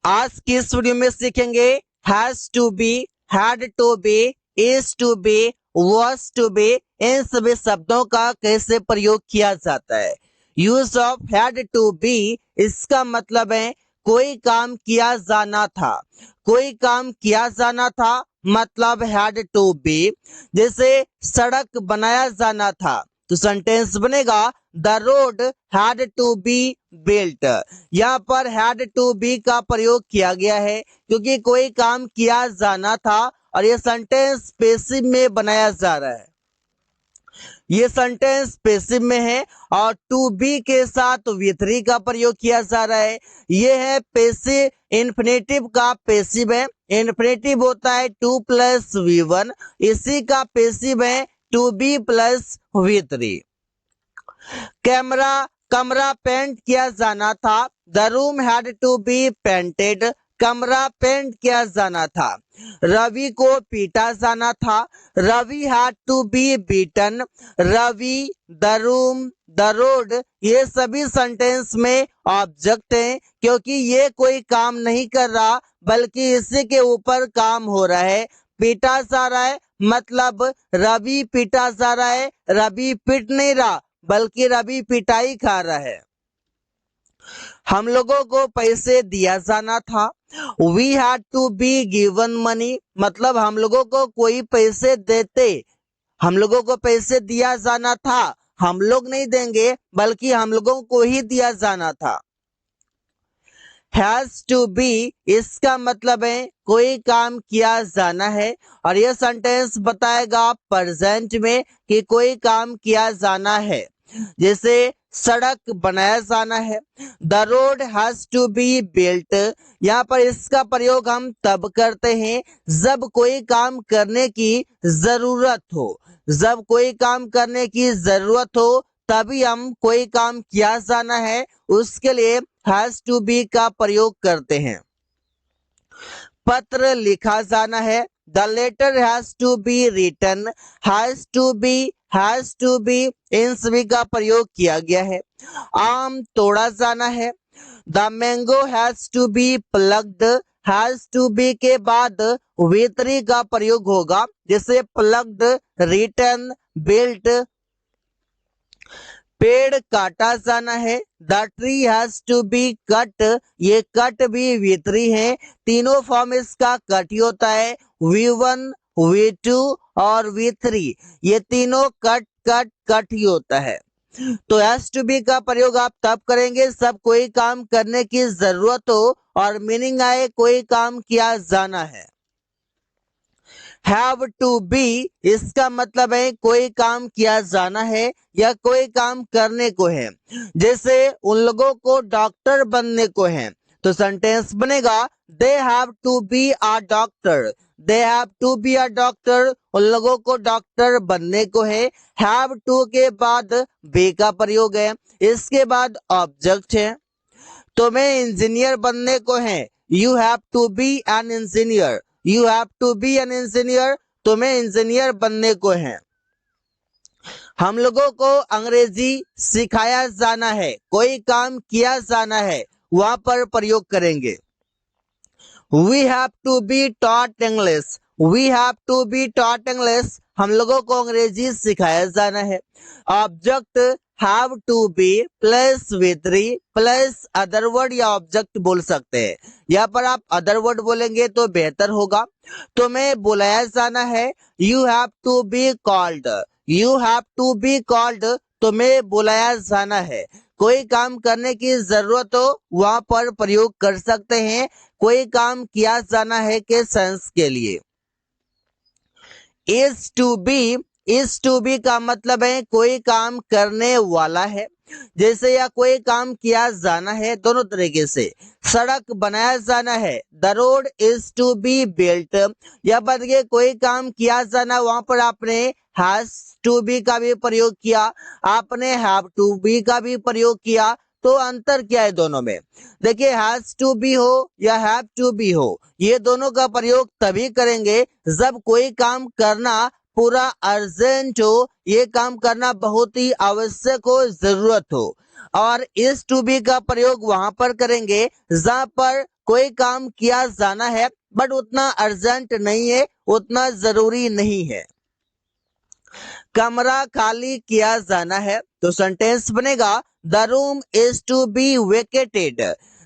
आज की इस वीडियो में सीखेंगे has to be, had to be, is to be, was to be, इन सभी शब्दों का कैसे प्रयोग किया जाता है। Use of had to be, इसका मतलब है कोई काम किया जाना था, कोई काम किया जाना था मतलब हैड टू बी। जैसे सड़क बनाया जाना था तो सेंटेंस बनेगा the road had to be built. यहाँ पर हैड टू बी का प्रयोग किया गया है क्योंकि कोई काम किया जाना था और ये सेंटेंस पैसिव में बनाया जा रहा है। ये सेंटेंस पैसिव में है और टू बी के साथ वी3 का प्रयोग किया जा रहा है। ये है पैसिव इन्फिनेटिव का पैसिव है। इन्फिनेटिव होता है टू प्लस वी1, इसी का पैसिव है टू बी प्लस वी3। कैमरा कमरा पेंट किया जाना था, the room had to be painted, कमरा पेंट किया जाना था। रवि को पीटा जाना था, Ravi had to be beaten, Ravi, the room, the road, ये सभी सेंटेंस में ऑब्जेक्ट हैं क्योंकि ये कोई काम नहीं कर रहा बल्कि इसी के ऊपर काम हो रहा है। पीटा जा रहा है मतलब रवि पीटा जा रहा है, रवि पीट नहीं रहा बल्कि रवि पिटाई खा रहा है। हम लोगों को पैसे दिया जाना था, we had to be given money, मतलब हम लोगों को कोई पैसे देते, हम लोगों को पैसे दिया जाना था, हम लोग नहीं देंगे बल्कि हम लोगों को ही दिया जाना था। हैज टू बी, इसका मतलब है कोई काम किया जाना है और यह सेंटेंस बताएगा प्रेजेंट में कि कोई काम किया जाना है। जैसे सड़क बनाया जाना है, the road has to be built. यहाँ पर इसका प्रयोग हम तब करते हैं जब कोई काम करने की जरूरत हो, जब कोई काम करने की जरूरत हो तभी हम कोई काम किया जाना है उसके लिए हैज टू बी का प्रयोग करते हैं। पत्र लिखा जाना है, the letter has to be written, has to be, has to be, इन सभी का प्रयोग किया गया है। आम तोड़ा जाना है, the mango has to be plucked, has to be के बाद वी3 का प्रयोग होगा जैसे प्लग्ड, रिटन, बिल्ट। पेड़ काटा जाना है, the tree has to be cut, ये कट भी वी3 है। तीनों फॉर्म इसका कट ही होता है, वी1, वी2 और वी3, ये तीनों कट कट कट ही होता है। तो हैज टू बी का प्रयोग आप तब करेंगे सब कोई काम करने की जरूरत हो और मीनिंग आए कोई काम किया जाना है। हैव टू बी, इसका मतलब है कोई काम किया जाना है या कोई काम करने को है। जैसे उन लोगों को डॉक्टर बनने को है तो सेंटेंस बनेगा they have to be a doctor, they have to be a doctor, उन लोगों को डॉक्टर बनने को है। हैव टू के बाद बी का प्रयोग है, इसके बाद ऑब्जेक्ट है। तुम्हें इंजीनियर बनने को है, you have to be an engineer, you have to be an engineer, तुम्हें इंजीनियर बनने को है। हम लोगों को अंग्रेजी सिखाया जाना है, कोई काम किया जाना है वहां पर प्रयोग करेंगे। We have to be taught English, we have to be taught English, हम लोगों को अंग्रेजी सिखाया जाना है। Object have to be plus वी3 प्लस अदर वर्ड या ऑब्जेक्ट बोल सकते हैं। यहाँ पर आप अदर वर्ड बोलेंगे तो बेहतर होगा। तुम्हें बुलाया जाना है, you have to be called, you have to be called, तुम्हें बुलाया जाना है। कोई काम करने की जरूरत हो वहां पर प्रयोग कर सकते हैं, कोई काम किया जाना है के सेंस के लिए। Is to be, is to be का मतलब है कोई काम करने वाला है। जैसे या कोई काम किया जाना है दोनों तरीके से। सड़क बनाया जाना है, the road is to be built, या बदले कोई काम किया जाना वहां पर आपने हैज टू बी का भी प्रयोग किया, आपने हैव टू बी का भी प्रयोग किया। तो अंतर क्या है दोनों में? देखिए हैज टू बी हो या हैव टू बी हो, ये दोनों का प्रयोग तभी करेंगे जब कोई काम करना पूरा अर्जेंट हो, ये काम करना बहुत ही आवश्यक हो, जरूरत हो। और इस टू बी का प्रयोग वहां पर करेंगे जहां पर कोई काम किया जाना है बट उतना अर्जेंट नहीं है, उतना जरूरी नहीं है। कमरा खाली किया जाना है तो सेंटेंस बनेगा the room is to be vacated.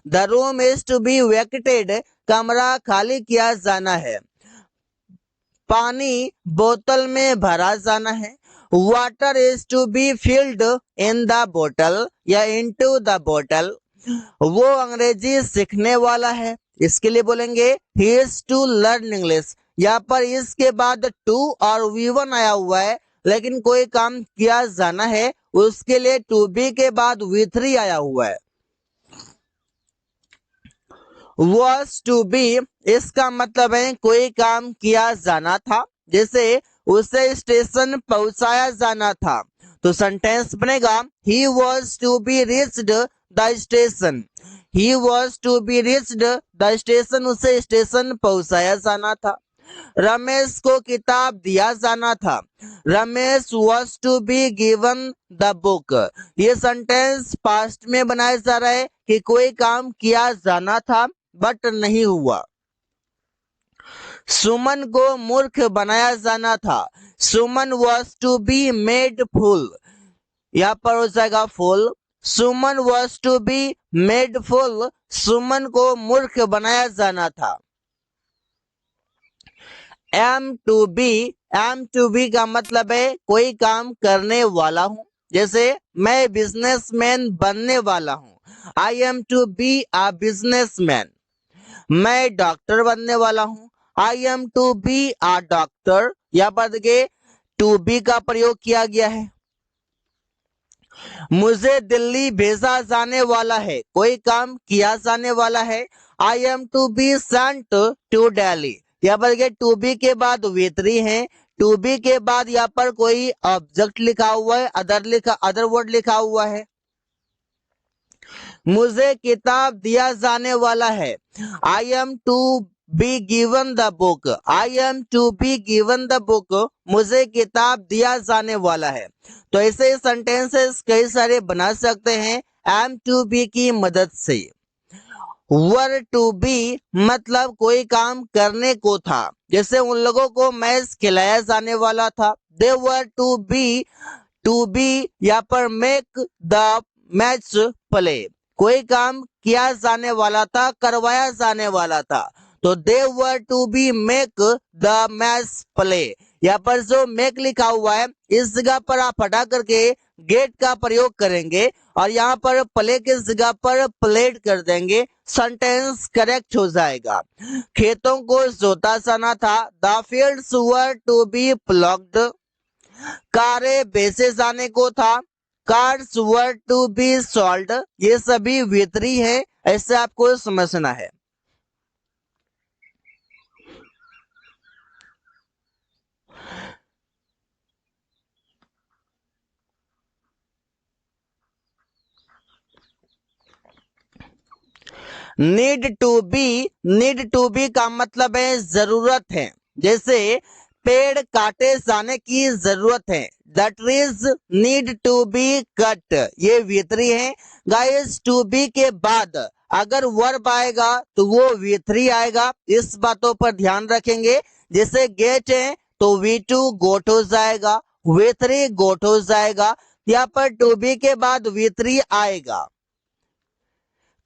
The room is to be vacated, कमरा खाली किया जाना है। पानी बोतल में भरा जाना है। Water is to be filled in the बोतल या इनटू द बोतल। वो अंग्रेजी सीखने वाला है, इसके लिए बोलेंगे he is to learn English. यहाँ पर इसके बाद टू और V1 आया हुआ है, लेकिन कोई काम किया जाना है उसके लिए टू बी के बाद V3 आया हुआ है। was to be, इसका मतलब है कोई काम किया जाना था, जैसे उसे स्टेशन पहुंचाया जाना था तो सेंटेंस बनेगा he was to be reached the station। he was to be reached the station, उसे स्टेशन पहुंचाया जाना था। रमेश को किताब दिया जाना था। Ramesh was to be given the book। ये सेंटेंस पास्ट में बनाया जा रहा है कि कोई काम किया जाना था बट नहीं हुआ। सुमन को मूर्ख बनाया जाना था। सुमन was to be made fool। यहाँ पर हो जाएगा full. Suman was to be made fool, सुमन को मूर्ख बनाया जाना था। एम टू बी का मतलब है कोई काम करने वाला हूं, जैसे मैं बिजनेसमैन बनने वाला हूं। I am to be a businessman. मैं डॉक्टर बनने वाला हूं। I am to be a doctor. यहाँ पर देखिए टू बी का प्रयोग किया गया है। मुझे दिल्ली भेजा जाने वाला है, कोई काम किया जाने वाला है। I am to be sent to Delhi. यहाँ पर देखिए टू बी के बाद V3 है। टू बी के बाद यहाँ पर कोई ऑब्जेक्ट लिखा हुआ है, अदर वर्ड लिखा हुआ है। मुझे किताब दिया जाने वाला है। I am to be given the book. I am to be given the book, मुझे किताब दिया जाने वाला है। तो ऐसे सेंटेंसेस कई सारे बना सकते हैं एम टू बी की मदद से। वर टू बी मतलब कोई काम करने को था, जैसे उन लोगों को मैच खिलाया जाने वाला था। दे वर टू बी यहाँ पर मेक द मैच प्ले, कोई काम किया जाने वाला था, करवाया जाने वाला था। तो they were to be make the match play. यहाँ पर जो मेक लिखा हुआ है इस जगह पर आप हटा करके गेट का प्रयोग करेंगे और यहाँ पर प्ले की जगह पर प्लेड कर देंगे, सेंटेंस करेक्ट हो जाएगा। खेतों को जोता जाना था। The fields were to be ploughed. कारें बेचे जाने को था। Cars were to be sold. ये सभी V3 है, ऐसे आपको समझना है। नीड टू बी का मतलब है जरूरत है, जैसे पेड़ काटे जाने की जरूरत है। The trees need to be cut, ये V3 है। गाइस टू बी के बाद अगर वर्ब आएगा तो वो V3 आएगा, इस बातों पर ध्यान रखेंगे। जैसे गेट है तो V2 गोट हो जाएगा, V3 गोट हो जाएगा। यहाँ पर टू बी के बाद V3 आएगा।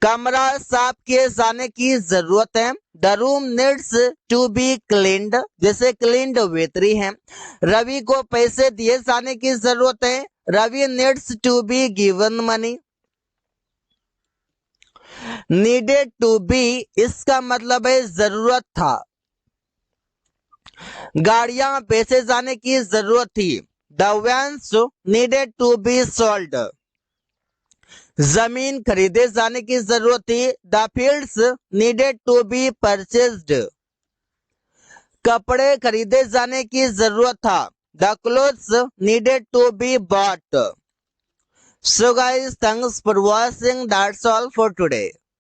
कमरा साफ किए जाने की जरूरत है। The room needs to be cleaned, जैसे क्लीन्ड V3 है। रवि को पैसे दिए जाने की जरूरत है। Ravi needs to be given money. Needed to be इसका मतलब है जरूरत था। गाड़ियां बेचे जाने की जरूरत थी। The vans needed to be sold. जमीन खरीदे जाने की जरूरत थी। The fields needed to be purchased. कपड़े खरीदे जाने की जरूरत था। The clothes needed to be bought. So guys, thanks for watching. That's all for today.